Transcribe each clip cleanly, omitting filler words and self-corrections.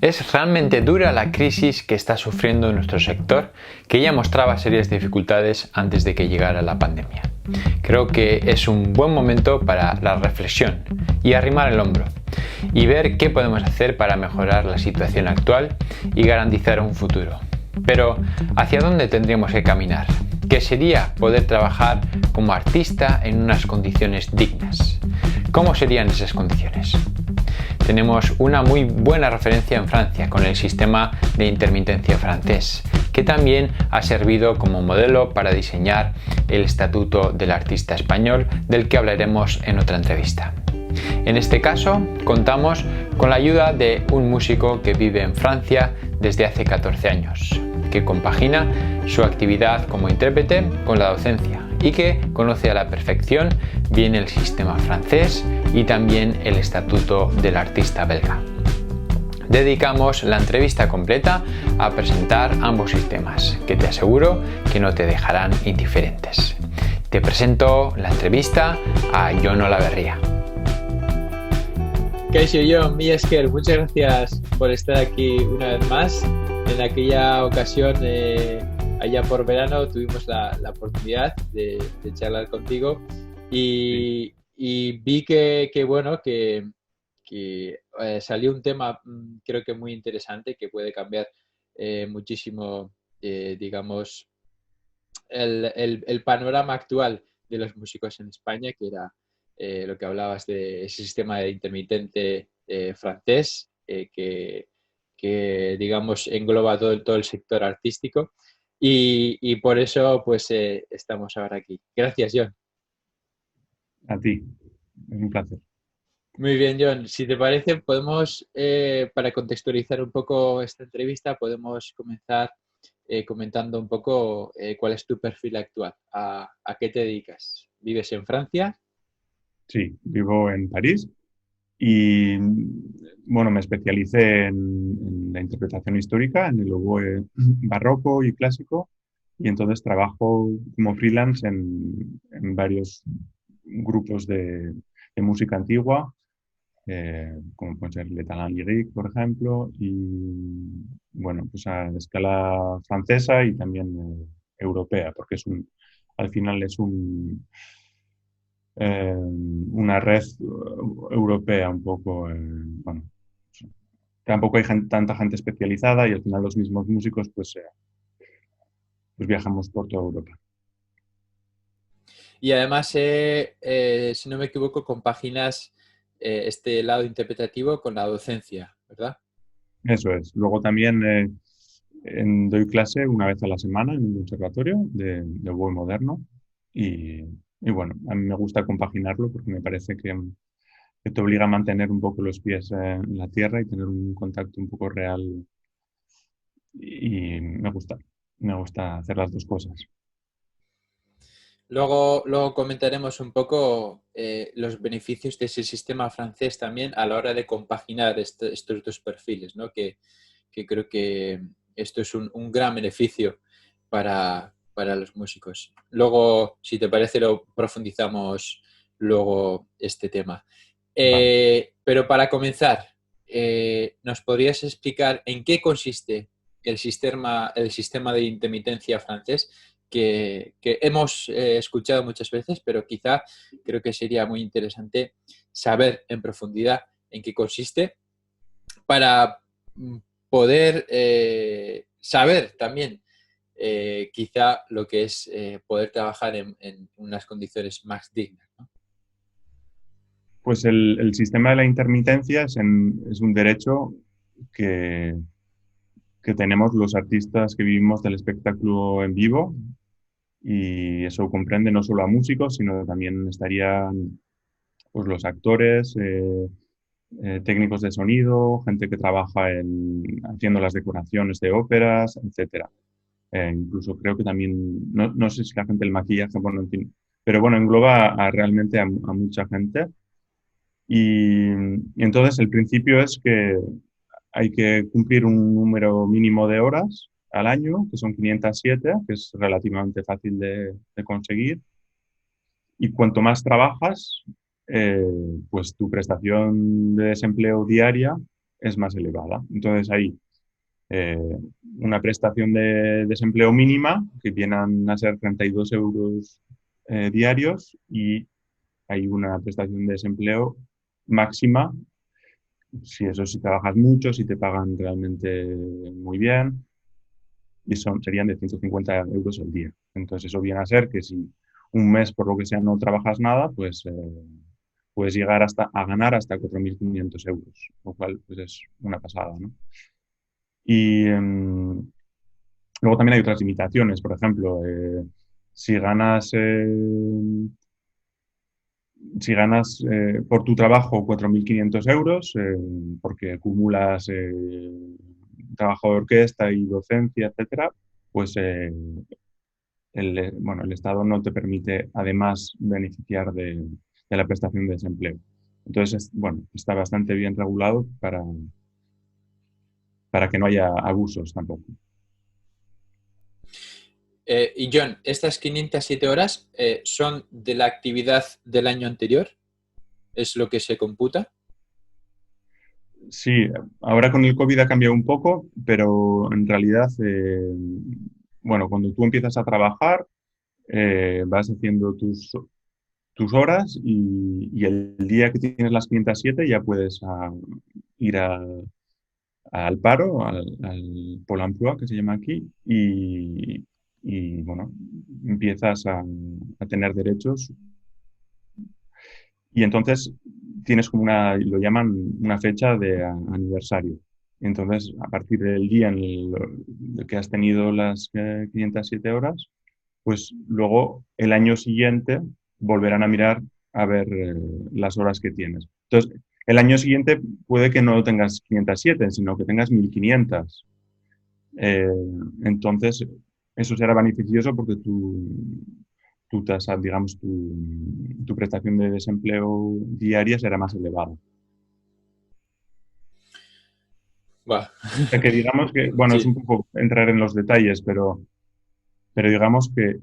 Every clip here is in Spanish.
Es realmente dura la crisis que está sufriendo nuestro sector, que ya mostraba serias dificultades antes de que llegara la pandemia. Creo que es un buen momento para la reflexión y arrimar el hombro y ver qué podemos hacer para mejorar la situación actual y garantizar un futuro. Pero, ¿hacia dónde tendríamos que caminar? ¿Qué sería poder trabajar como artista en unas condiciones dignas? ¿Cómo serían esas condiciones? Tenemos una muy buena referencia en Francia con el sistema de intermitencia francés, que también ha servido como modelo para diseñar el Estatuto del Artista Español, del que hablaremos en otra entrevista. En este caso, contamos con la ayuda de un músico que vive en Francia desde hace 14 años, que compagina su actividad como intérprete con la docencia y que conoce a la perfección bien el sistema francés y también el Estatuto del Artista belga. Dedicamos la entrevista completa a presentar ambos sistemas, que te aseguro que no te dejarán indiferentes. Te presento la entrevista a Jon Olaverría. Kaixo, Jon, mi esker, muchas gracias por estar aquí una vez más. En aquella ocasión, allá por verano, tuvimos la oportunidad de charlar contigo y vi que salió un tema, creo que muy interesante, que puede cambiar muchísimo, digamos, el panorama actual de los músicos en España, que era lo que hablabas de ese sistema de intermitente francés, que, digamos, engloba todo el sector artístico. Y por eso, pues, estamos ahora aquí. Gracias, Jon. A ti, es un placer. Muy bien, Jon. Si te parece, podemos, para contextualizar un poco esta entrevista, podemos comenzar comentando un poco cuál es tu perfil actual, a qué te dedicas. ¿Vives en Francia? Sí, vivo en París y, bueno, me especialicé en la interpretación histórica, en el oboe barroco y clásico, y entonces trabajo como freelance en varios grupos de música antigua, como puede ser Le Talent Lyrique, por ejemplo, y bueno, pues a escala francesa y también europea, porque al final es una red europea un poco, bueno, tampoco hay tanta gente especializada y al final los mismos músicos pues viajamos por toda Europa. Y además, si no me equivoco, compaginas este lado interpretativo con la docencia, ¿verdad? Eso es. Luego también doy clase una vez a la semana en un conservatorio de oboe moderno y bueno, a mí me gusta compaginarlo porque me parece que te obliga a mantener un poco los pies en la tierra y tener un contacto un poco real y me gusta hacer las dos cosas. Luego comentaremos un poco los beneficios de ese sistema francés también a la hora de compaginar estos dos perfiles, ¿no? Que creo que esto es un gran beneficio para los músicos. Luego, si te parece, lo profundizamos luego este tema. Vale. Pero para comenzar, ¿nos podrías explicar en qué consiste el sistema de intermitencia francés que hemos escuchado muchas veces, pero quizá creo que sería muy interesante saber en profundidad en qué consiste para poder saber también quizá lo que es poder trabajar en unas condiciones más dignas, ¿no? Pues el sistema de la intermitencia es un derecho que tenemos los artistas que vivimos del espectáculo en vivo y eso comprende no solo a músicos, sino también estarían pues, los actores, técnicos de sonido, gente que trabaja haciendo las decoraciones de óperas, etcétera. Incluso creo que también, no sé si la gente del maquillaje, bueno, en fin, pero bueno, engloba realmente a mucha gente. Y entonces el principio es que hay que cumplir un número mínimo de horas al año, que son 507, que es relativamente fácil de conseguir. Y cuanto más trabajas, pues tu prestación de desempleo diaria es más elevada. Entonces hay eh, una prestación de desempleo mínima, que vienen a ser 32 euros diarios, y hay una prestación de desempleo máxima, si trabajas mucho, si te pagan realmente muy bien, y serían de 150 euros al día. Entonces eso viene a ser que si un mes, por lo que sea, no trabajas nada, pues puedes llegar a ganar hasta 4.500 euros, lo cual pues es una pasada, ¿no? Y luego también hay otras limitaciones. Por ejemplo, si ganas, si ganas por tu trabajo 4.500 euros, porque acumulas trabajo de orquesta y docencia, etcétera, pues bueno, el Estado no te permite además beneficiar de la prestación de desempleo. Entonces, bueno, está bastante bien regulado para que no haya abusos tampoco. Y John, ¿estas 507 horas son de la actividad del año anterior? ¿Es lo que se computa? Sí, ahora con el COVID ha cambiado un poco, pero en realidad, bueno, cuando tú empiezas a trabajar, vas haciendo tus horas y el día que tienes las 507 ya puedes ir al paro, al Pôle emploi, que se llama aquí, y bueno, empiezas a tener derechos y entonces tienes como lo llaman una fecha de aniversario. Entonces, a partir del día en el que has tenido las 507 horas, pues luego el año siguiente volverán a mirar a ver las horas que tienes. Entonces, el año siguiente puede que no tengas 507, sino que tengas 1.500. Eh, entonces, eso será beneficioso porque tu tasa, digamos, tu prestación de desempleo diaria será más elevada. Buah. O sea que digamos que, bueno, es Sí. un poco entrar en los detalles, pero digamos que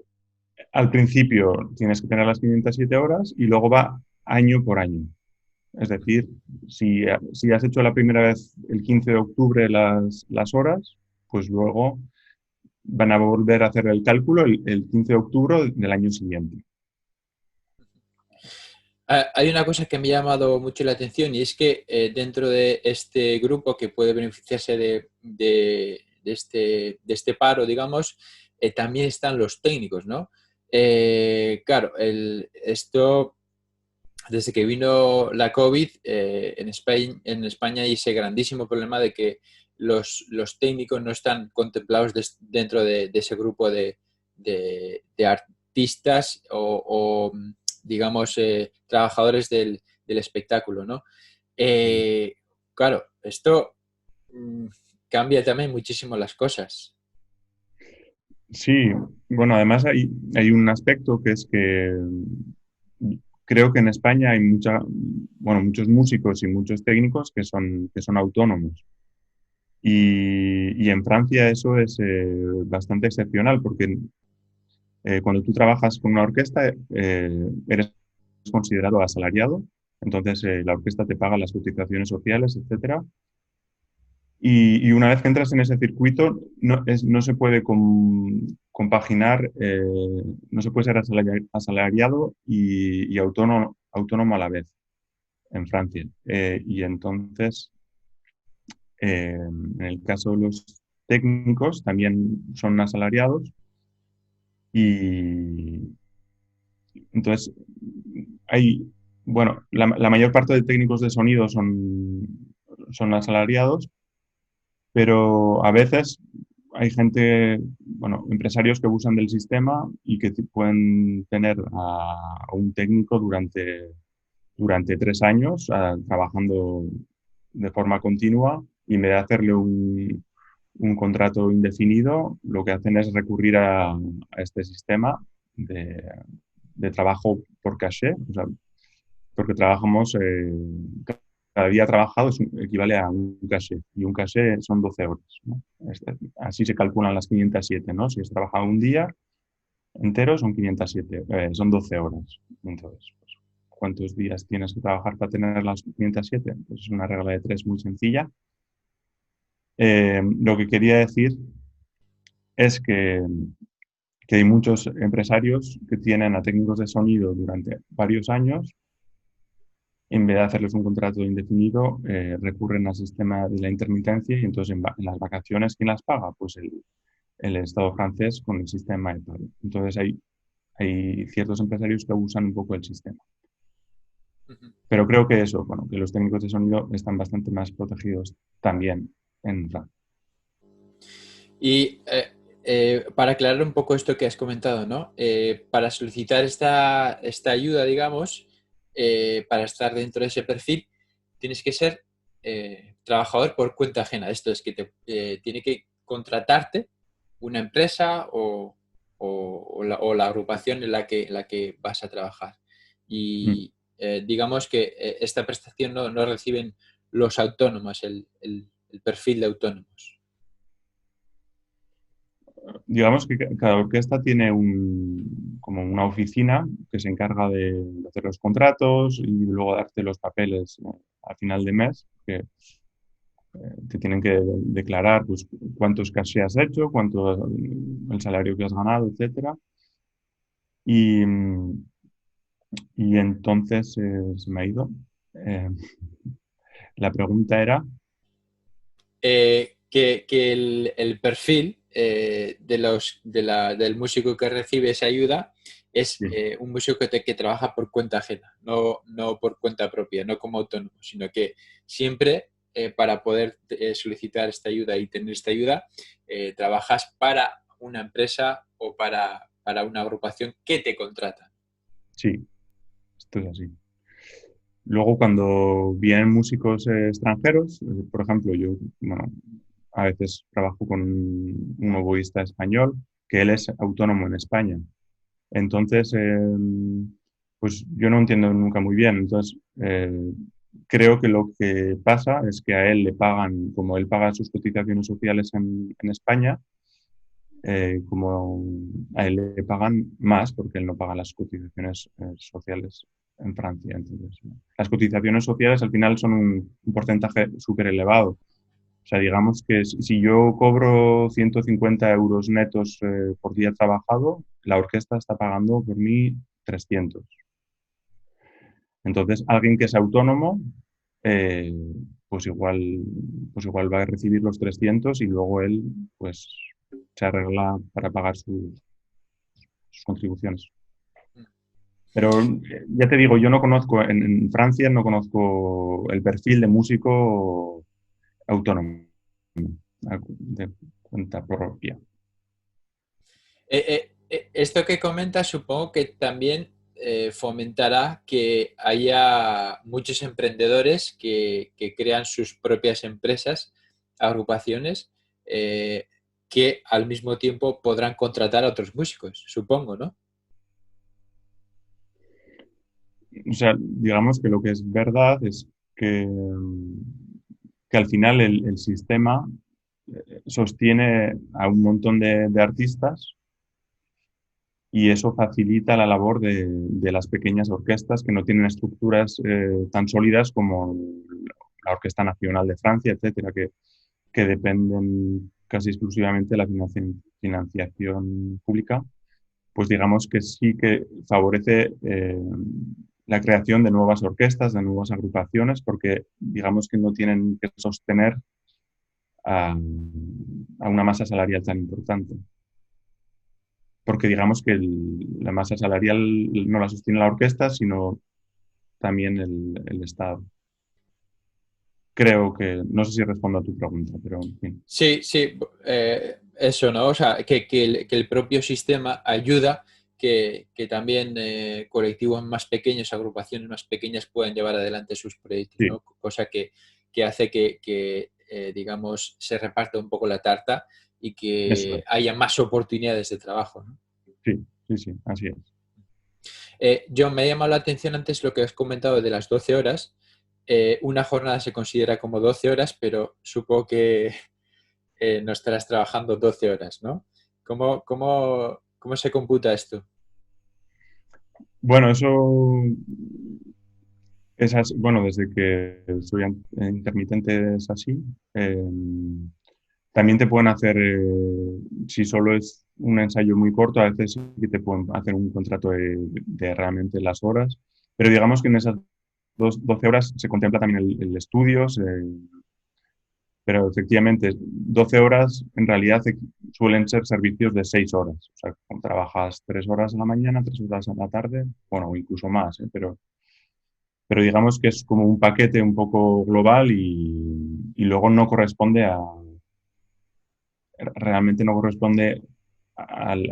al principio tienes que tener las 507 horas y luego va año por año. Es decir, si has hecho la primera vez el 15 de octubre las horas, pues luego van a volver a hacer el cálculo el 15 de octubre del año siguiente. Hay una cosa que me ha llamado mucho la atención y es que dentro de este grupo que puede beneficiarse de este paro, digamos, también están los técnicos, ¿no? Claro, esto, desde que vino la COVID, en España hay ese grandísimo problema de que los técnicos no están contemplados dentro de ese grupo de artistas o, digamos, trabajadores del espectáculo, ¿no? Eh, claro, esto cambia también muchísimo las cosas. Sí, bueno, además hay un aspecto que es que creo que en España hay bueno, muchos músicos y muchos técnicos que son autónomos. Y en Francia eso es bastante excepcional porque cuando tú trabajas con una orquesta eres considerado asalariado, entonces la orquesta te paga las cotizaciones sociales, etcétera. Y una vez que entras en ese circuito, no se puede compaginar, no se puede ser asalariado y autónomo a la vez en Francia. Y entonces, en el caso de los técnicos, también son asalariados y entonces hay, bueno, la mayor parte de técnicos de sonido son asalariados, pero a veces hay gente, bueno, empresarios que abusan del sistema y que pueden tener a un técnico durante 3 años trabajando de forma continua y en vez de hacerle un contrato indefinido, lo que hacen es recurrir a este sistema de trabajo por caché, o sea, porque trabajamos, cada día trabajado equivale a un caché, y un caché son 12 horas, ¿no? Así se calculan las 507, ¿no? Si has trabajado un día entero son 507, son 12 horas. Entonces, pues, ¿cuántos días tienes que trabajar para tener las 507? Pues es una regla de tres muy sencilla. Lo que quería decir es que hay muchos empresarios que tienen a técnicos de sonido durante varios años. En vez de hacerles un contrato indefinido, recurren al sistema de la intermitencia y entonces en las vacaciones, ¿quién las paga? Pues el Estado francés con el sistema de pago. Entonces hay ciertos empresarios que abusan un poco del sistema. Pero creo que eso, bueno, que los técnicos de sonido están bastante más protegidos también en Francia. Y para aclarar un poco esto que has comentado, ¿no? Para solicitar esta ayuda, digamos, para estar dentro de ese perfil, tienes que ser trabajador por cuenta ajena. Esto es que tiene que contratarte una empresa o la agrupación en la que vas a trabajar. Mm. Y digamos que esta prestación no reciben los autónomos, el perfil de autónomos. Digamos que cada orquesta tiene como una oficina que se encarga de hacer los contratos y luego darte los papeles al final de mes, que te tienen que declarar pues, cuántos cachés has hecho, cuánto el salario que has ganado, etcétera. Y, y entonces se me ha ido. Eh, la pregunta era, Que el perfil del músico que recibe esa ayuda es sí, un músico que trabaja por cuenta ajena, no por cuenta propia, no como autónomo, sino que siempre para poder solicitar esta ayuda y tener esta ayuda, trabajas para una empresa o para una agrupación que te contrata. sí, esto es así. Luego, cuando vienen músicos extranjeros, por ejemplo, yo, bueno, a veces trabajo con un oboísta español, que él es autónomo en España. Entonces, pues yo no entiendo nunca muy bien. Entonces, creo que lo que pasa es que a él le pagan, como él paga sus cotizaciones sociales en España, como a él le pagan más porque él no paga las cotizaciones sociales en Francia. Entonces, las cotizaciones sociales al final son un porcentaje súper elevado. O sea, digamos que si yo cobro 150 euros netos por día trabajado, la orquesta está pagando por mí 300. Entonces, alguien que es autónomo, eh, pues igual, pues igual va a recibir los 300 y luego él pues se arregla para pagar sus contribuciones. Pero ya te digo, yo no conozco, en Francia no conozco el perfil de músico autónomo de cuenta propia. Esto que comentas supongo que también fomentará que haya muchos emprendedores que crean sus propias empresas, agrupaciones, que al mismo tiempo podrán contratar a otros músicos, supongo, ¿no? O sea, digamos que lo que es verdad es que al final el sistema sostiene a un montón de artistas y eso facilita la labor de las pequeñas orquestas que no tienen estructuras tan sólidas como la Orquesta Nacional de Francia, etcétera, que dependen casi exclusivamente de la financiación pública. Pues digamos que sí que favorece la creación de nuevas orquestas, de nuevas agrupaciones, porque digamos que no tienen que sostener a una masa salarial tan importante. Porque digamos que la masa salarial no la sostiene la orquesta, sino también el Estado. Creo que, no sé si respondo a tu pregunta, pero en fin. Sí, sí, eso, ¿no? O sea, que el propio sistema ayuda que también colectivos más pequeños, agrupaciones más pequeñas puedan llevar adelante sus proyectos, Sí, ¿no? Cosa que hace digamos, se reparta un poco la tarta y eso que es. haya más oportunidades de trabajo, ¿no? Sí, sí, sí, así es. John, me ha llamado la atención antes lo que has comentado de las 12 horas. Una jornada se considera como 12 horas, pero supongo que no estarás trabajando 12 horas, ¿no? ¿Cómo se computa esto? Bueno, eso es así, bueno, desde que soy intermitente es así. También te pueden hacer, si solo es un ensayo muy corto, a veces sí que te pueden hacer un contrato de realmente las horas, pero digamos que en esas 12 horas se contempla también el estudio, pero efectivamente 12 horas en realidad suelen ser servicios de 6 horas. O sea, trabajas 3 horas a la mañana, 3 horas a la tarde, bueno, o incluso más, pero digamos que es como un paquete un poco global y luego no corresponde realmente no corresponde al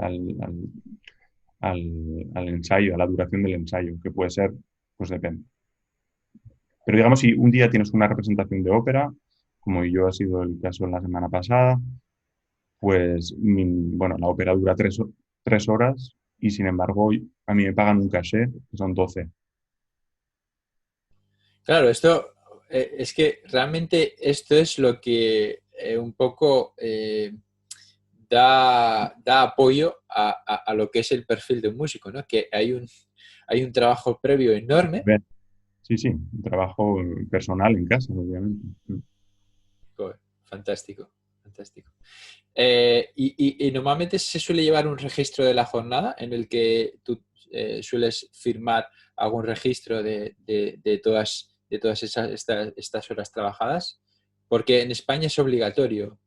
ensayo, a la duración del ensayo, que puede ser, pues depende. Pero digamos, si un día tienes una representación de ópera, como yo ha sido el caso la semana pasada, pues, bueno, la ópera dura 3 horas y sin embargo a mí me pagan un caché, que son 12. Claro, esto es que realmente esto es lo que un poco da apoyo a lo que es el perfil de un músico, ¿no? Que hay un trabajo previo enorme. Sí, sí, un trabajo personal en casa, obviamente. Joder, fantástico, fantástico. Y normalmente se suele llevar un registro de la jornada en el que tú sueles firmar algún registro de todas estas horas trabajadas, porque en España es obligatorio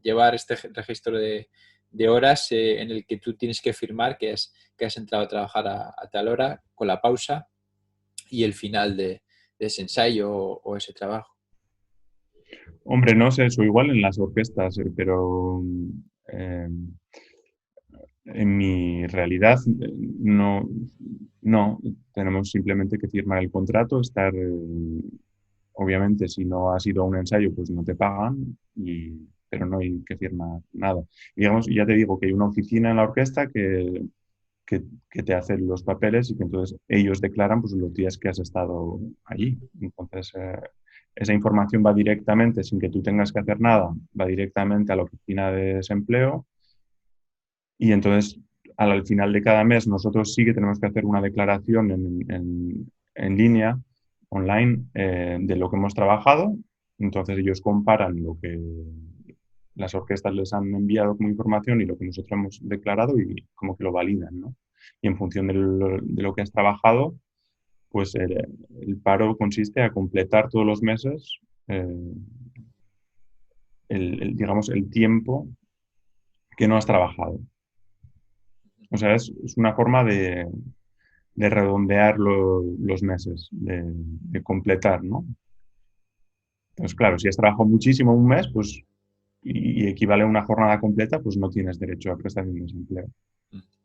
llevar este registro de horas en el que tú tienes que firmar que has entrado a trabajar a tal hora con la pausa y el final de ese ensayo o ese trabajo. Hombre, no sé, eso igual en las orquestas, pero eh, en mi realidad no, no, tenemos simplemente que firmar el contrato, estar, obviamente si no has ido a un ensayo, pues no te pagan, pero no hay que firmar nada. Digamos, ya te digo que hay una oficina en la orquesta que te hace los papeles y que entonces ellos declaran pues, los días que has estado allí. Entonces, esa información va directamente, sin que tú tengas que hacer nada, va directamente a la oficina de desempleo y entonces al final de cada mes nosotros sí que tenemos que hacer una declaración en línea, online, de lo que hemos trabajado. Entonces ellos comparan lo que las orquestas les han enviado como información y lo que nosotros hemos declarado y como que lo validan, ¿no? Y en función de lo que has trabajado, pues el paro consiste a completar todos los meses eh, digamos, el tiempo que no has trabajado. O sea, es una forma de redondear los meses, de completar, ¿no? Entonces, claro, si has trabajado muchísimo un mes, pues, y equivale a una jornada completa, pues no tienes derecho a prestación de desempleo.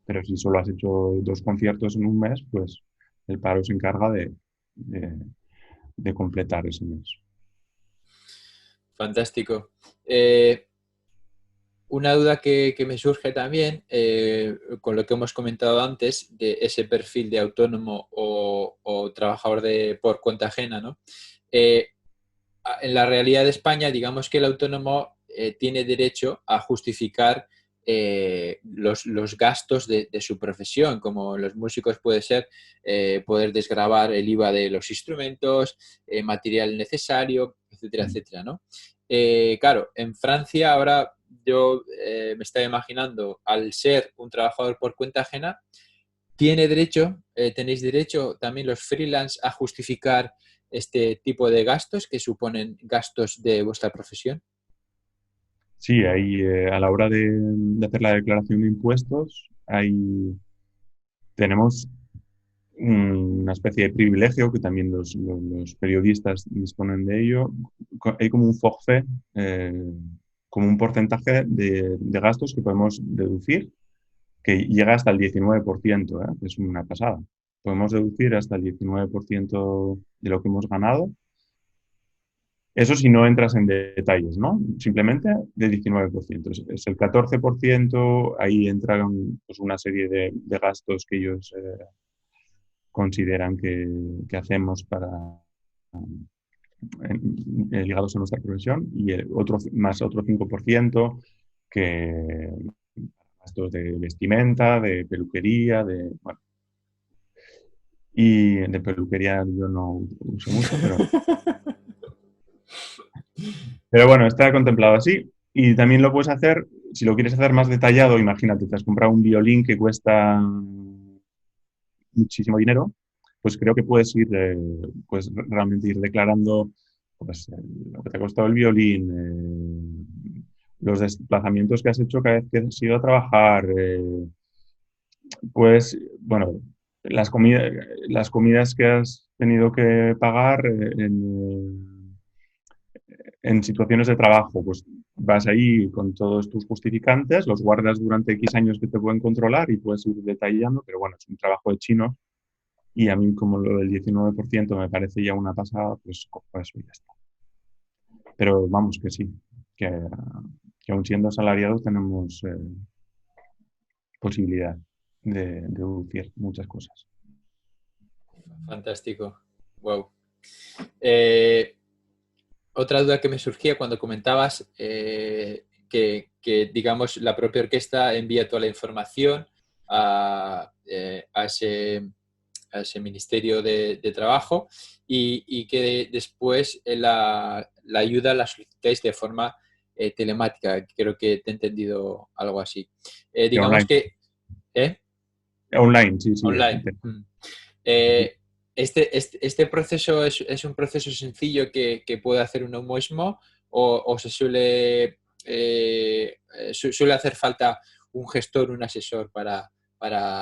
Pero si solo has hecho 2 conciertos en un mes, pues el paro se encarga de, de completar ese mes. Fantástico. Una duda que me surge también, con lo que hemos comentado antes, de ese perfil de autónomo o trabajador por cuenta ajena, ¿no? Eh, en la realidad de España, digamos que el autónomo tiene derecho a justificar los gastos de su profesión, como los músicos puede ser poder desgravar el IVA de los instrumentos, material necesario, etcétera, etcétera, ¿no? Claro, en Francia ahora yo me estaba imaginando, al ser un trabajador por cuenta ajena, tenéis derecho también los freelance a justificar este tipo de gastos que suponen gastos de vuestra profesión. Sí, ahí a la hora de hacer la declaración de impuestos, tenemos una especie de privilegio que también los periodistas disponen de ello. Hay como un forfait, como un porcentaje de gastos que podemos deducir, que llega hasta el 19%, es una pasada. Podemos deducir hasta el 19% de lo que hemos ganado. Eso si no entras en detalles, ¿no? Simplemente de 19%. Es el 14%, ahí entran pues, una serie de gastos que ellos consideran que hacemos ligados a nuestra profesión y más otro 5% que gastos de vestimenta, de peluquería, bueno, y de peluquería yo no uso mucho, pero bueno, está contemplado así. Y también lo puedes hacer, si lo quieres hacer más detallado, imagínate, te has comprado un violín que cuesta muchísimo dinero, pues creo que puedes ir, pues realmente ir declarando pues, lo que te ha costado el violín, los desplazamientos que has hecho cada vez que has ido a trabajar, pues, bueno, las comidas que has tenido que pagar en situaciones de trabajo, pues vas ahí con todos tus justificantes, los guardas durante X años que te pueden controlar y puedes ir detallando, pero bueno, es un trabajo de chino y a mí como lo del 19% me parece ya una pasada, pues cojo eso y ya está. Pero vamos que sí, que, que aun siendo asalariados tenemos posibilidad de deducir muchas cosas. Fantástico. Wow. Otra duda que me surgía cuando comentabas que, digamos, la propia orquesta envía toda la información a ese Ministerio de Trabajo y que después la ayuda la solicitáis de forma telemática. Creo que te he entendido algo así. Y Digamos online, que... ¿eh? online, sí, sí. Online. Eh, este proceso es un proceso sencillo que puede hacer uno mismo o se suele hacer falta un gestor, un asesor para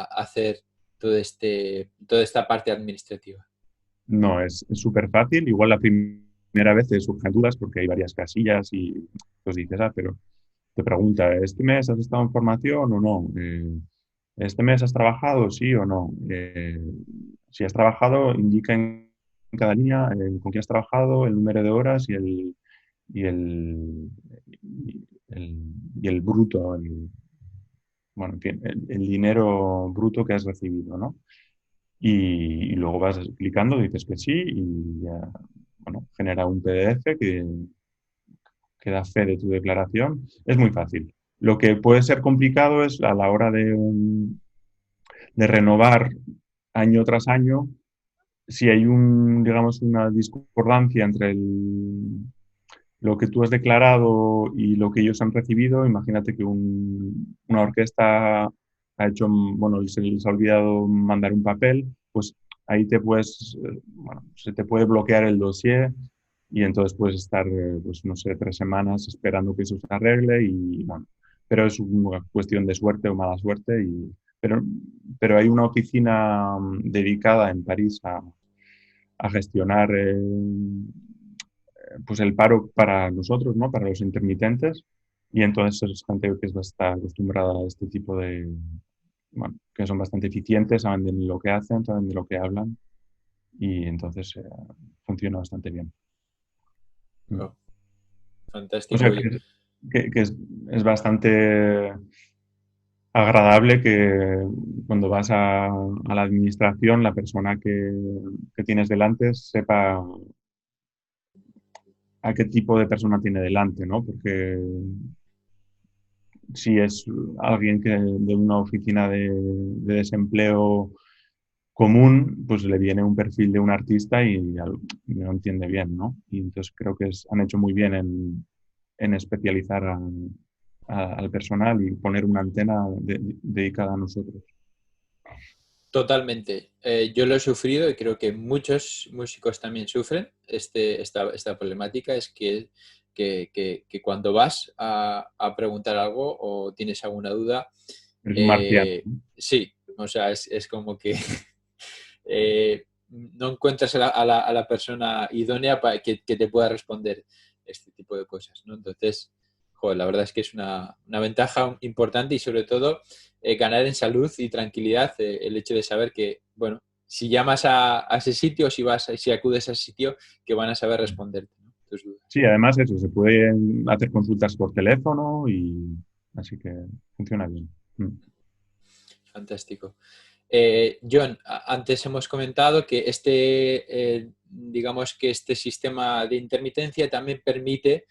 hacer toda esta parte administrativa. No, es súper fácil. Igual la primera vez te surgen dudas porque hay varias casillas y pues dices, pero te pregunta, ¿este mes has estado en formación o no? ¿Este mes has trabajado, sí o no? Si has trabajado, indica en cada línea con quién has trabajado, el número de horas y y el bruto, bueno, en fin, el dinero bruto que has recibido, ¿no? Y luego vas clicando, dices que sí y ya, bueno, genera un PDF que da fe de tu declaración. Es muy fácil. Lo que puede ser complicado es a la hora de renovar año tras año, si hay digamos, una discordancia entre lo que tú has declarado y lo que ellos han recibido. Imagínate que una orquesta ha hecho, bueno, se les ha olvidado mandar un papel, pues ahí bueno, se te puede bloquear el dossier y entonces puedes estar, pues no sé, 3 semanas esperando que eso se arregle y bueno, pero es una cuestión de suerte o mala suerte pero, pero hay una oficina dedicada en París a gestionar pues el paro para nosotros, ¿no? Para los intermitentes. Y entonces es gente que está acostumbrada a este tipo bueno, que son bastante eficientes, saben de lo que hacen, saben de lo que hablan y entonces funciona bastante bien. Oh, O sea fantástico. que es bastante agradable que cuando vas a la administración la persona que tienes delante sepa a qué tipo de persona tiene delante, ¿no? Porque si es alguien que de una oficina de desempleo común, pues le viene un perfil de un artista y no entiende bien, ¿no? Y entonces creo que han hecho muy bien en especializar al personal y poner una antena dedicada a nosotros. Totalmente. Yo lo he sufrido y creo que muchos músicos también sufren esta problemática. Es que cuando vas a preguntar algo o tienes alguna duda, Es un marciano. sí, o sea, es como que no encuentras a la persona idónea para que te pueda responder este tipo de cosas, ¿no? Entonces, joder, la verdad es que es una ventaja importante y sobre todo ganar en salud y tranquilidad el hecho de saber que, bueno, si llamas a ese sitio, si acudes a ese sitio, que van a saber responderte, ¿no? Tus dudas. Sí, además eso, se pueden hacer consultas por teléfono y así que funciona bien. Fantástico. John, antes hemos comentado que digamos que este sistema de intermitencia también permite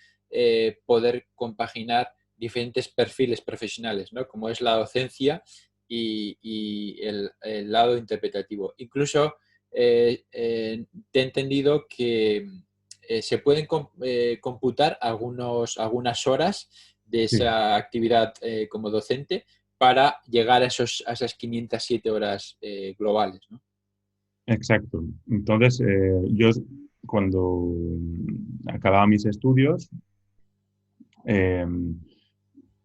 poder compaginar diferentes perfiles profesionales, ¿no? Como es la docencia y el lado interpretativo. Incluso te he entendido que se pueden computar algunas horas de Sí, esa actividad como docente para llegar a esas 507 horas globales, ¿no? exacto. Entonces, yo cuando acababa mis estudios, eh,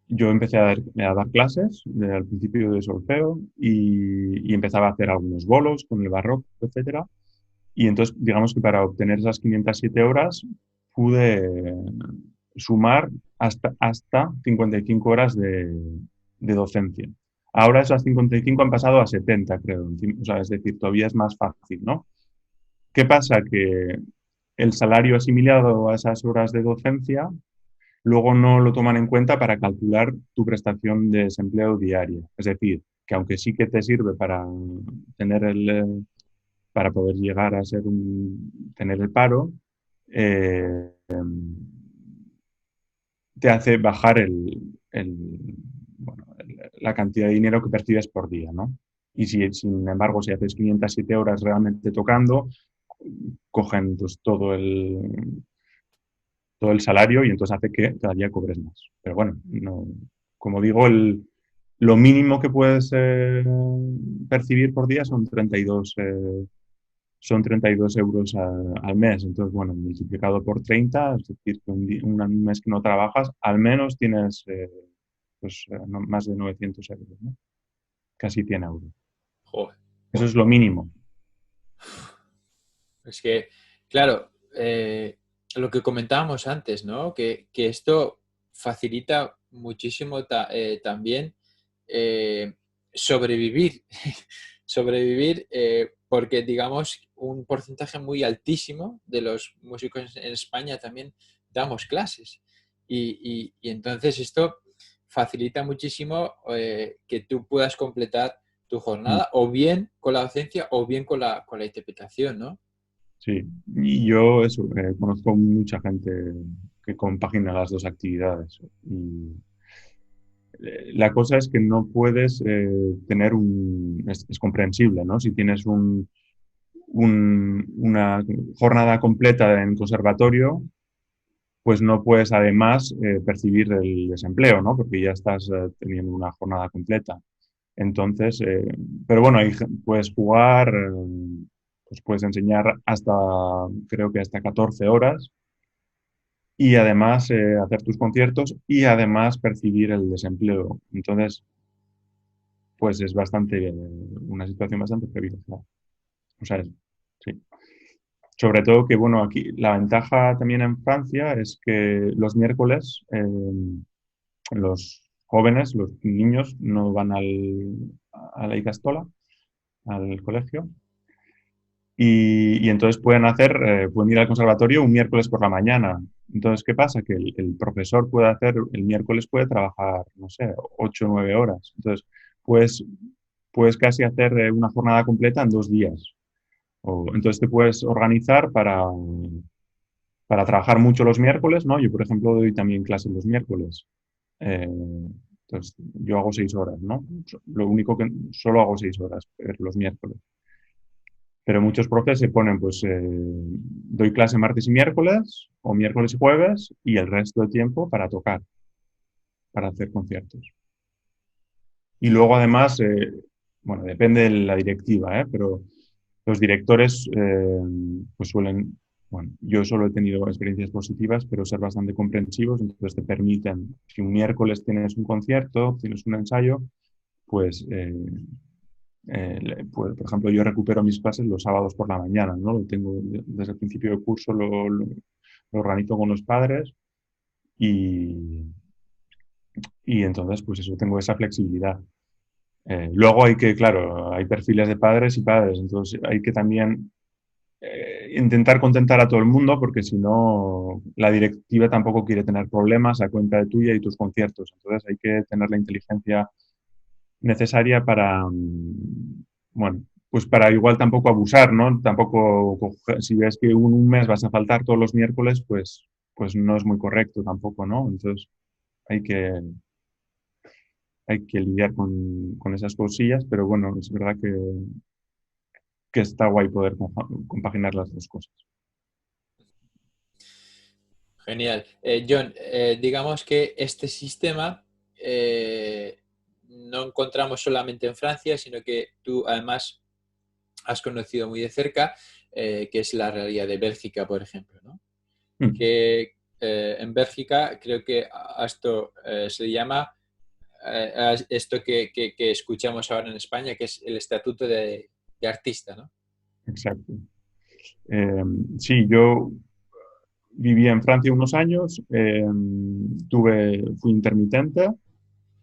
yo empecé a dar clases al principio de solfeo y empezaba a hacer algunos bolos con el barroco, etcétera. Y entonces, digamos que para obtener esas 507 horas pude sumar hasta 55 horas de docencia. Ahora esas 55 han pasado a 70, creo. O sea, es decir, todavía es más fácil, ¿no? ¿Qué pasa? Que el salario asimilado a esas horas de docencia luego no lo toman en cuenta para calcular tu prestación de desempleo diaria. Es decir, que aunque sí que te sirve para tener para poder llegar a tener el paro, eh, te hace bajar bueno, la cantidad de dinero que percibes por día, ¿no? Y si, sin embargo, si haces 507 horas realmente tocando, cogen pues, todo el salario y entonces hace que cada día cobres más. Pero bueno, no, como digo, lo mínimo que puedes percibir por día son 32 euros al mes. Entonces, bueno, multiplicado por 30, es decir, que un mes que no trabajas, al menos tienes pues, más de 900 euros, ¿no? Casi 100 euros. Joder. Eso es lo mínimo. Es que, claro, lo que comentábamos antes, ¿no? Que esto facilita muchísimo también eh, sobrevivir. Sobrevivir porque, digamos, un porcentaje muy altísimo de los músicos en España también damos clases. Y entonces esto facilita muchísimo que tú puedas completar tu Mm. jornada o bien con la docencia o bien con la interpretación, ¿no? Sí, y yo eso, conozco mucha gente que compagina las dos actividades. Y la cosa es que no puedes tener es comprensible, ¿no? Si tienes una jornada completa en conservatorio, pues no puedes además percibir el desempleo, ¿no? Porque ya estás teniendo una jornada completa. Entonces, pero bueno, ahí puedes jugar, pues puedes enseñar hasta, creo que hasta 14 horas y además hacer tus conciertos y además percibir el desempleo. Entonces, pues es una situación bastante privilegiada. O sea, sí. Sobre todo que, bueno, aquí la ventaja también en Francia es que los miércoles los jóvenes, los niños, no van a la Icastola, al colegio, y entonces pueden ir al conservatorio un miércoles por la mañana. Entonces, ¿qué pasa? Que el profesor el miércoles puede trabajar, no sé, 8 o 9 horas. Entonces, pues, puedes casi hacer una jornada completa en 2 días. Entonces te puedes organizar para trabajar mucho los miércoles, ¿no? Yo, por ejemplo, doy también clases los miércoles. Eh, entonces, yo hago 6 horas, ¿no? Lo único que solo hago 6 horas los miércoles. Pero muchos profes se ponen, pues, doy clase martes y miércoles, o miércoles y jueves, y el resto de tiempo para tocar, para hacer conciertos. Y luego, además, bueno, depende de la directiva, pero los directores, pues suelen, bueno, yo solo he tenido experiencias positivas, pero ser bastante comprensivos, entonces te permiten, si un miércoles tienes un concierto, tienes un ensayo, pues pues, por ejemplo, yo recupero mis clases los sábados por la mañana, ¿no? Lo tengo desde el principio del curso, lo organizo con los padres y, y entonces, pues eso, tengo esa flexibilidad. Luego claro, hay perfiles de padres y padres, entonces hay que también intentar contentar a todo el mundo porque si no, la directiva tampoco quiere tener problemas a cuenta de tuya y tus conciertos. Entonces hay que tener la inteligencia necesaria para, bueno, pues para igual tampoco abusar, ¿no? Tampoco, si ves que un mes vas a faltar todos los miércoles, pues no es muy correcto tampoco, ¿no? Entonces hay que, hay que lidiar con esas cosillas, pero bueno, es verdad que está guay poder compaginar las dos cosas. Genial. John, digamos que este sistema no encontramos solamente en Francia, sino que tú además has conocido muy de cerca, que es la realidad de Bélgica, por ejemplo, ¿no? Mm, Que en Bélgica creo que a esto se llama esto que escuchamos ahora en España, que es el estatuto de artista, ¿no? exacto. Eh, sí, yo viví en Francia unos años, fui intermitente,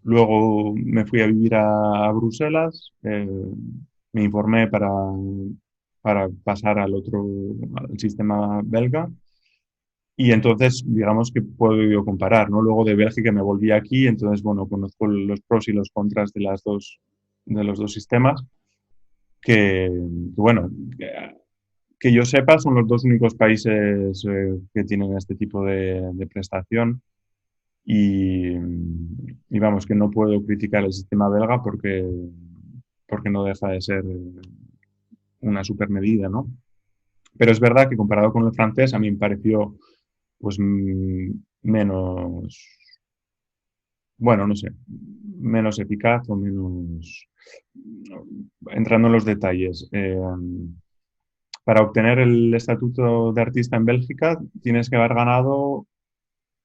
luego me fui a vivir a Bruselas, me informé para pasar al sistema belga. Y entonces, digamos que puedo yo comparar, ¿no? Luego de Bélgica me volví aquí, entonces, bueno, conozco los pros y los contras de los dos sistemas, bueno, que yo sepa, son los dos únicos países que tienen este tipo de prestación y vamos, que no puedo criticar el sistema belga porque no deja de ser una super medida, ¿no? Pero es verdad que comparado con el francés, a mí me pareció pues menos, bueno, no sé, menos eficaz o menos, entrando en los detalles. Para obtener el estatuto de artista en Bélgica tienes que haber ganado,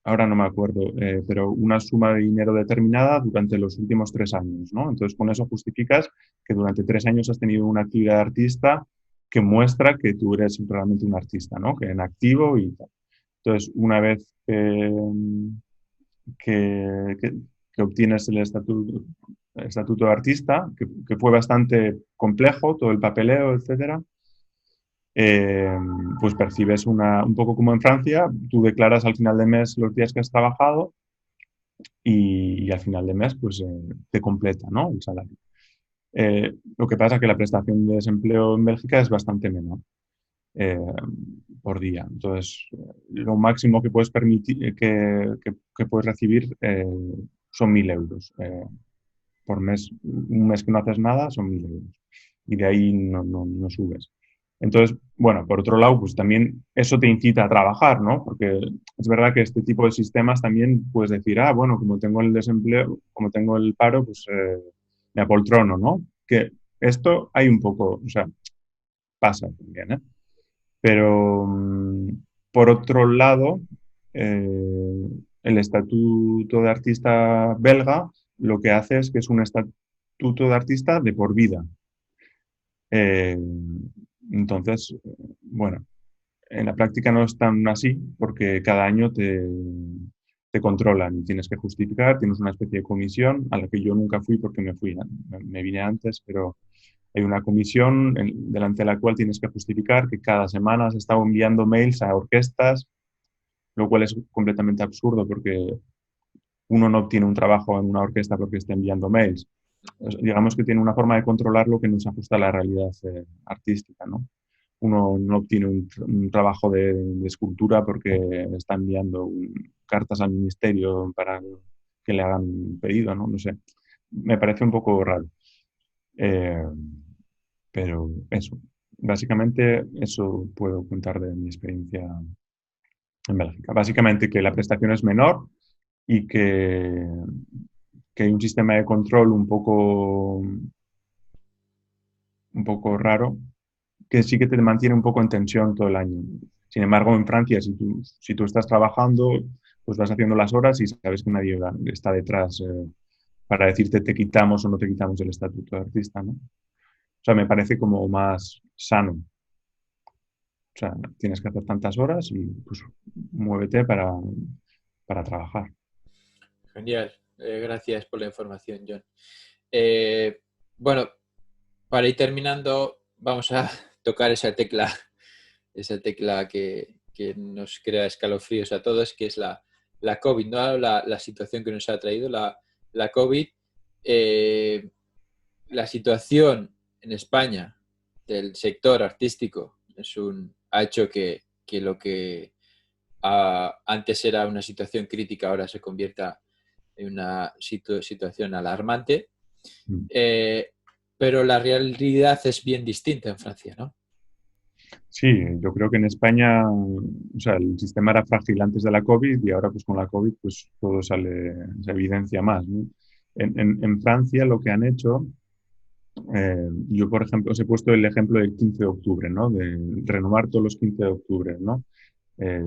ahora no me acuerdo, pero una suma de dinero determinada durante los últimos 3 años, ¿no? Entonces, con eso justificas que durante 3 años has tenido una actividad de artista que muestra que tú eres realmente un artista, ¿no? Que en activo y tal. Entonces, una vez que, que- que obtienes el estatuto de artista, que fue bastante complejo, todo el papeleo, etcétera, eh, pues percibes un poco como en Francia, tú declaras al final de mes los días que has trabajado y al final de mes pues te completa, ¿no? El salario. Lo que pasa es que la prestación de desempleo en Bélgica es bastante menor eh, por día. Entonces, lo máximo que puedes permitir, que puedes recibir son 1.000 euros. Por mes, un mes que no haces nada son 1.000 euros. Y de ahí no subes. Entonces, bueno, por otro lado, pues también eso te incita a trabajar, ¿no? Porque es verdad que este tipo de sistemas también puedes decir, ah, bueno, como tengo el desempleo, como tengo el paro, pues me apoltrono, ¿no? Que esto hay un poco, o sea, pasa también, ¿eh? Pero, por otro lado, eh, el estatuto de artista belga lo que hace es que es un estatuto de artista de por vida. Eh, entonces, bueno, en la práctica no es tan así porque cada año te controlan y tienes que justificar, tienes una especie de comisión a la que yo nunca fui porque me vine antes, pero hay una comisión delante de la cual tienes que justificar que cada semana has estado enviando mails a orquestas, lo cual es completamente absurdo porque uno no obtiene un trabajo en una orquesta porque esté enviando mails. Digamos que tiene una forma de controlarlo que no se ajusta a la realidad artística, ¿no? Uno no obtiene un trabajo de escultura porque está enviando cartas al ministerio para que le hagan un pedido, ¿no? No sé. Me parece un poco raro. Eh, pero eso, básicamente eso puedo contar de mi experiencia en Bélgica. Básicamente que la prestación es menor y que hay un sistema de control un poco raro que sí que te mantiene un poco en tensión todo el año. Sin embargo, en Francia, si tú estás trabajando, pues vas haciendo las horas y sabes que nadie está detrás para decirte te quitamos o no te quitamos el estatuto de artista, ¿no? O sea, me parece como más sano. O sea, tienes que hacer tantas horas y pues muévete para trabajar. Genial. Gracias por la información, John. Eh, bueno, para ir terminando, vamos a tocar esa tecla que nos crea escalofríos a todos, que es la COVID, ¿no? La situación que nos ha traído la COVID. Eh, la situación en España del sector artístico ha hecho que lo que antes era una situación crítica ahora se convierta en una situación alarmante. Mm. Eh, pero la realidad es bien distinta en Francia, ¿no? Sí, yo creo que en España, o sea, el sistema era frágil antes de la COVID y ahora pues con la COVID pues todo sale, se evidencia más, ¿no? En Francia lo que han hecho, yo por ejemplo os he puesto el ejemplo del 15 de octubre, ¿no? De renovar todos los 15 de octubre, ¿no?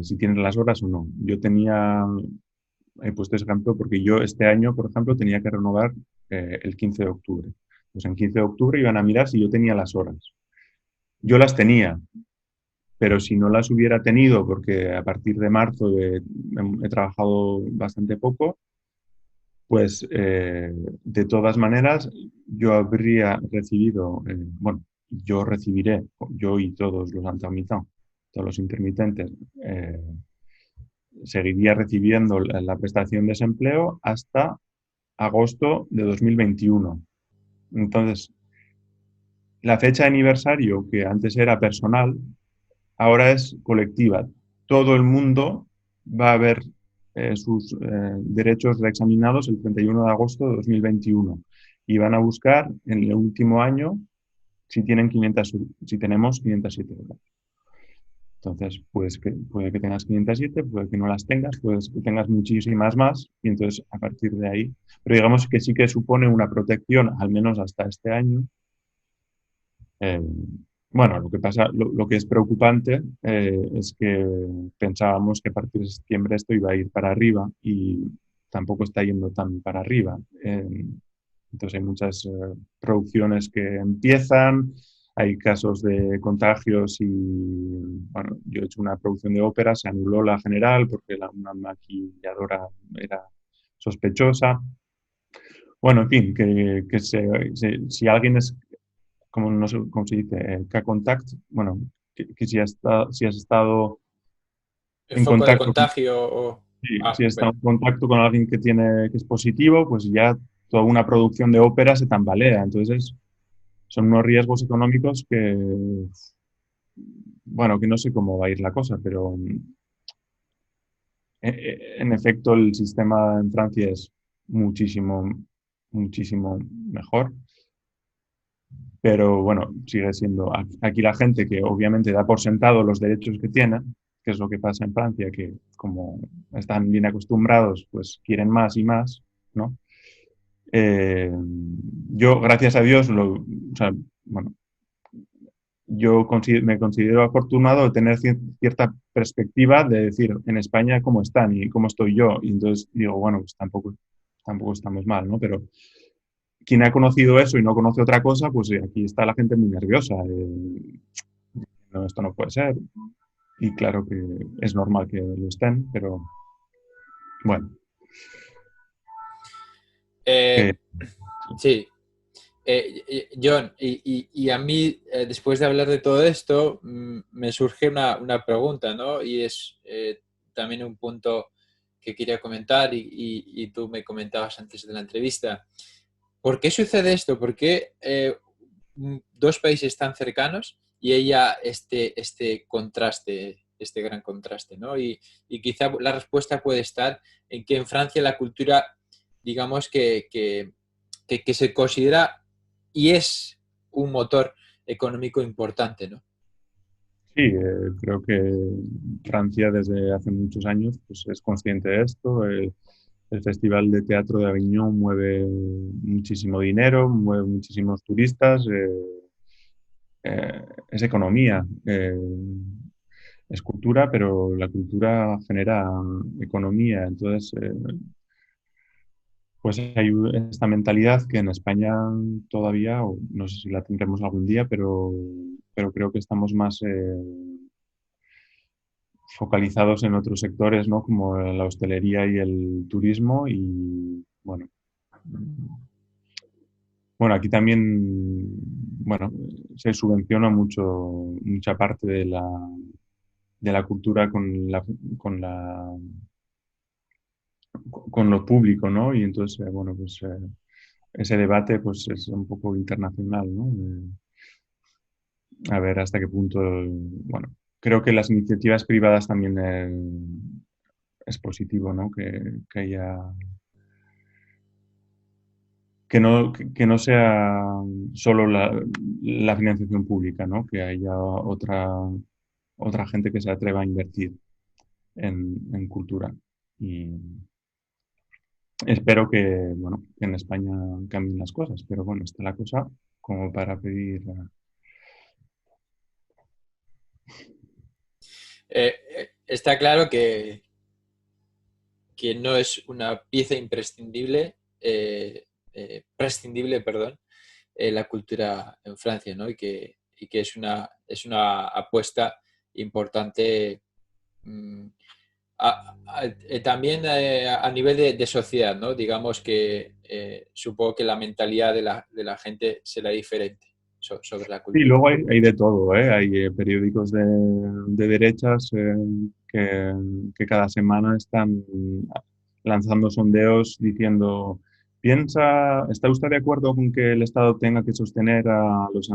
Si tienes las horas o no. Yo tenía, he puesto ese ejemplo porque yo este año, por ejemplo, tenía que renovar el 15 de octubre. Pues en 15 de octubre iban a mirar si yo tenía las horas. Yo las tenía, pero si no las hubiera tenido, porque a partir de marzo he trabajado bastante poco, pues de todas maneras yo habría recibido, bueno, yo recibiré, yo y todos los intermitentes, todos los intermitentes, eh, seguiría recibiendo la prestación de desempleo hasta agosto de 2021. Entonces, la fecha de aniversario, que antes era personal, ahora es colectiva. Todo el mundo va a ver sus derechos reexaminados el 31 de agosto de 2021 y van a buscar en el último año si, tienen 500, si tenemos 507 horas. Entonces, pues puede que tengas 507, puede que no las tengas, puede que tengas muchísimas más y entonces a partir de ahí, pero digamos que sí que supone una protección, al menos hasta este año. Eh, bueno, lo que pasa, lo que es preocupante es que pensábamos que a partir de septiembre esto iba a ir para arriba y tampoco está yendo tan para arriba. Entonces hay muchas producciones que empiezan, hay casos de contagios y, bueno, yo he hecho una producción de ópera, se anuló la general porque una maquilladora era sospechosa. Bueno, en fin, si alguien es como, no sé cómo se dice, K-contact, bueno, que si has estado ¿El en foco de contacto, contagio o...? si Ah, has estado bueno. en contacto con alguien que es positivo, pues ya toda una producción de ópera se tambalea. Entonces, son unos riesgos económicos que, bueno, que no sé cómo va a ir la cosa, pero en efecto el sistema en Francia es muchísimo, muchísimo mejor. Pero bueno, sigue siendo aquí la gente que obviamente da por sentado los derechos que tiene, que es lo que pasa en Francia, que como están bien acostumbrados, pues quieren más y más, ¿no? Eh, yo, gracias a Dios, o sea, bueno, me considero afortunado de tener cierta perspectiva de decir en España cómo están y cómo estoy yo. Y entonces digo, bueno, pues tampoco estamos mal, ¿no? Pero quien ha conocido eso y no conoce otra cosa, pues aquí está la gente muy nerviosa. No, esto no puede ser. Y claro que es normal que lo estén, pero bueno. Eh, Que, sí, John, y a mí, después de hablar de todo esto, me surge una pregunta, ¿no? Y es también un punto que quería comentar y tú me comentabas antes de la entrevista. ¿Por qué sucede esto? ¿Por qué dos países tan cercanos y ella este contraste, este gran contraste, ¿no? Y quizá la respuesta puede estar en que en Francia la cultura, digamos que se considera y es un motor económico importante, ¿no? sí, creo que Francia desde hace muchos años pues, es consciente de esto. El Festival de Teatro de Aviñón mueve muchísimo dinero, mueve muchísimos turistas. Es economía. Es cultura, pero la cultura genera economía. Entonces, pues hay esta mentalidad que en España todavía, o no sé si la tendremos algún día, pero creo que estamos más focalizados en otros sectores, ¿no? Como la hostelería y el turismo. Y bueno, aquí también, bueno, se subvenciona mucha parte de la cultura con la, con lo público, ¿no? Y entonces, bueno, pues ese debate pues es un poco internacional, ¿no? A ver hasta qué punto, bueno, creo que las iniciativas privadas también es positivo, ¿no? Que que no sea solo la financiación pública, ¿no? Que haya otra gente que se atreva a invertir en cultura. Y espero que, bueno, que en España cambien las cosas, pero bueno, está la cosa como para pedir. Está claro que no es una pieza imprescindible, prescindible, perdón, la cultura en Francia, ¿no? Y que es una apuesta importante también a nivel de sociedad, ¿no? Digamos que supongo que la mentalidad de la gente será diferente sobre la Sí, cultura. luego hay de todo, ¿eh? Hay periódicos de derechas que cada semana están lanzando sondeos diciendo, ¿está usted de acuerdo con que el Estado tenga que sostener a los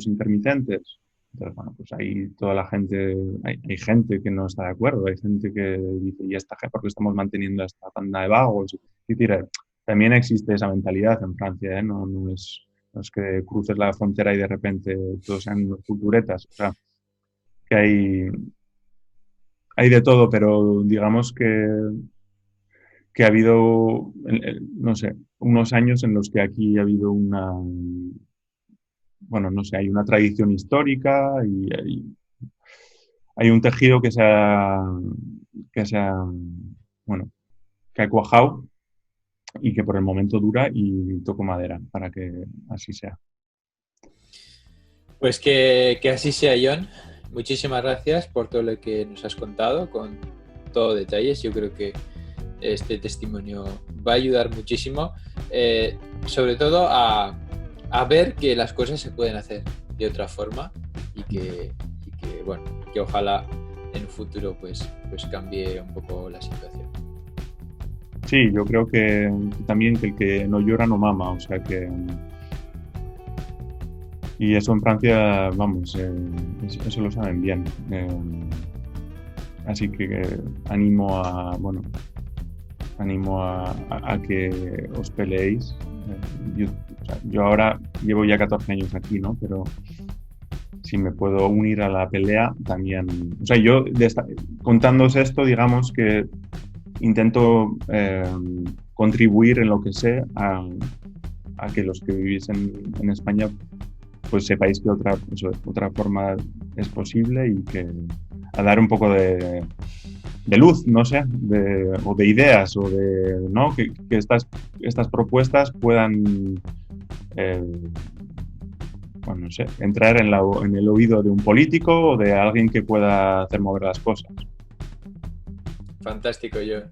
intermitentes? Entonces, bueno, pues ahí toda la gente, hay gente que no está de acuerdo, hay gente que dice, ¿y esta gente por qué estamos manteniendo a esta banda de vagos? Es decir, también existe esa mentalidad en Francia, ¿eh? No es que cruces la frontera y de repente todos sean culturetas. O sea, que hay de todo, pero digamos que ha habido, no sé, unos años en los que aquí ha habido bueno, no sé, hay una tradición histórica y hay un tejido bueno, que ha cuajado y que por el momento dura y toco madera para que así sea. Pues que así sea, John. Muchísimas gracias por todo lo que nos has contado, con todo detalles. Yo creo que este testimonio va a ayudar muchísimo, sobre todo a ver que las cosas se pueden hacer de otra forma y que bueno, que ojalá en un futuro pues cambie un poco la situación. Sí, yo creo que también que el que no llora no mama, o sea que... Y eso en Francia, vamos, eso lo saben bien. Así que animo a que os peleéis. Yo ahora llevo ya 14 años aquí, ¿no? Pero si me puedo unir a la pelea, también... O sea, yo contándoos esto, digamos que intento contribuir en lo que sé a que los que vivís en España pues sepáis que otra forma es posible y que a dar un poco de luz, no sé, o de ideas, o de, ¿no? Que estas propuestas puedan, bueno, no sé, entrar en el oído de un político o de alguien que pueda hacer mover las cosas. Fantástico, John.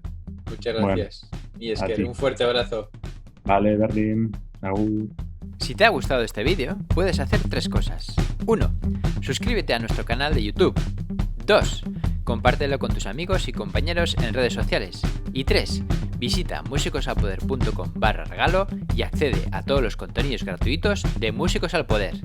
Muchas gracias. Bueno, y es que un fuerte abrazo. Vale, Berlín. Agur. Si te ha gustado este vídeo, puedes hacer 3 cosas. 1. Suscríbete a nuestro canal de YouTube. 2. Compártelo con tus amigos y compañeros en redes sociales. Y 3. Visita musicosalpoder.com/regalo y accede a todos los contenidos gratuitos de Músicos al Poder.